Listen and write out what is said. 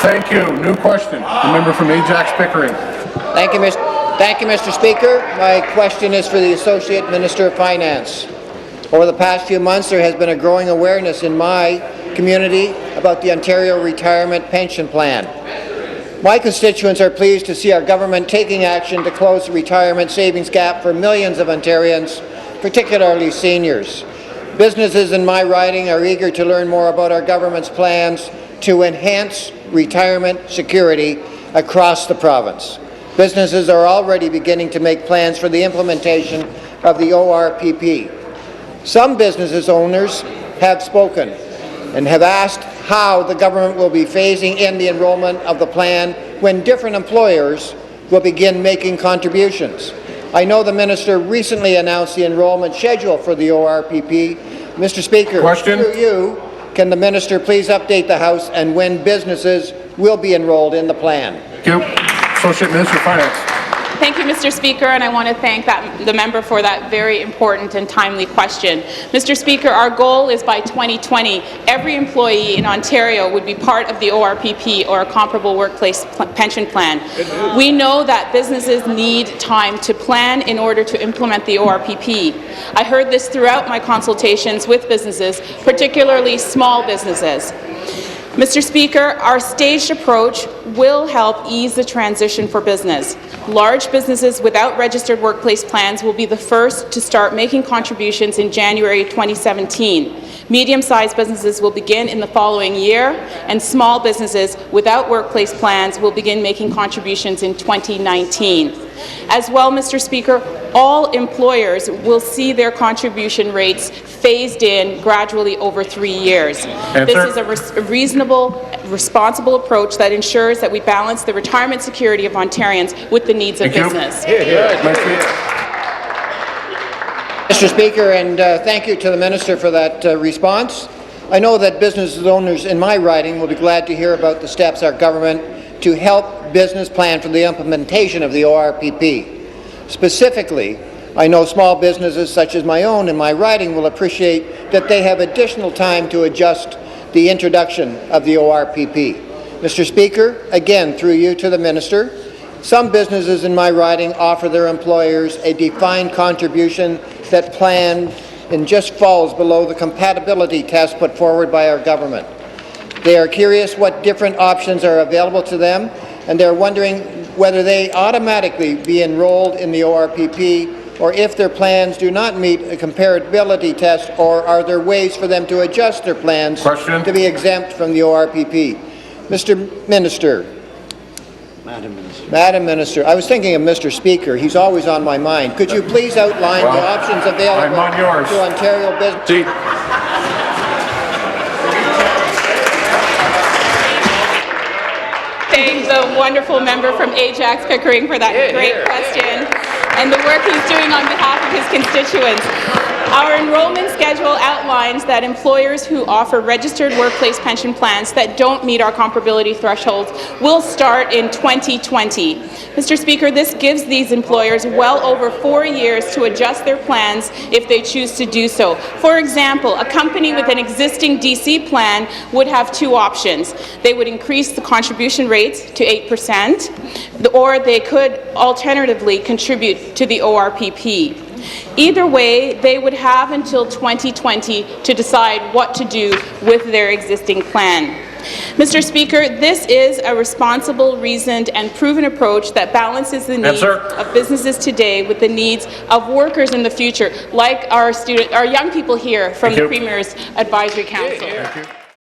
Thank you. New question. The member from Ajax-Pickering. Thank you, Mr. Speaker. My question is for the Associate Minister of Finance. Over the past few months, there has been a growing awareness in my community about the Ontario Retirement Pension Plan. My constituents are pleased to see our government taking action to close the retirement savings gap for millions of Ontarians, particularly seniors. Businesses in my riding are eager to learn more about our government's plans to enhance retirement security across the province. Businesses are already beginning to make plans for the implementation of the ORPP. Some business owners have spoken and have asked how the government will be phasing in the enrollment of the plan when different employers will begin making contributions. I know the minister recently announced the enrollment schedule for the ORPP. Mr. Speaker, through you, can the minister please update the House and when businesses will be enrolled in the plan? Thank you. Associate Minister of Finance. Thank you, Mr. Speaker, and I want to thank the member for that very important and timely question. Mr. Speaker, our goal is by 2020, every employee in Ontario would be part of the ORPP or a comparable workplace pension plan. We know that businesses need time to plan in order to implement the ORPP. I heard this throughout my consultations with businesses, particularly small businesses. Mr. Speaker, our staged approach will help ease the transition for business. Large businesses without registered workplace plans will be the first to start making contributions in January 2017. Medium-sized businesses will begin in the following year, and small businesses without workplace plans will begin making contributions in 2019. As well, Mr. Speaker, all employers will see their contribution rates phased in gradually over 3 years. This is a reasonable, responsible approach that ensures that we balance the retirement security of Ontarians with the needs of business. Mr. Speaker, and thank you to the Minister for that response. I know that business owners in my riding will be glad to hear about the steps our government to help business plan for the implementation of the ORPP. Specifically, I know small businesses such as my own in my riding will appreciate that they have additional time to adjust the introduction of the ORPP. Mr. Speaker, again through you to the Minister, some businesses in my riding offer their employers a defined contribution that plan and just falls below the compatibility test put forward by our government. They are curious what different options are available to them, and they're wondering whether they automatically be enrolled in the ORPP or if their plans do not meet a comparability test, or are there ways for them to adjust their plans to be exempt from the ORPP. Mr. Minister. Madam Minister, I was thinking of Mr. Speaker. He's always on my mind. Could you please outline the options available to Ontario business? Thank the wonderful member from Ajax-Pickering for that great question and the work he's doing on behalf of his constituents. Our enrollment schedule outlines that employers who offer registered workplace pension plans that don't meet our comparability thresholds will start in 2020. Mr. Speaker, this gives these employers well over 4 years to adjust their plans if they choose to do so. For example, a company with an existing DC plan would have two options. They would increase the contribution rates to 8%, or they could alternatively contribute to the ORPP. Either way, they would have until 2020 to decide what to do with their existing plan. Mr. Speaker, this is a responsible, reasoned and proven approach that balances the needs of businesses today with the needs of workers in the future, like our young people here from the Premier's Advisory Council.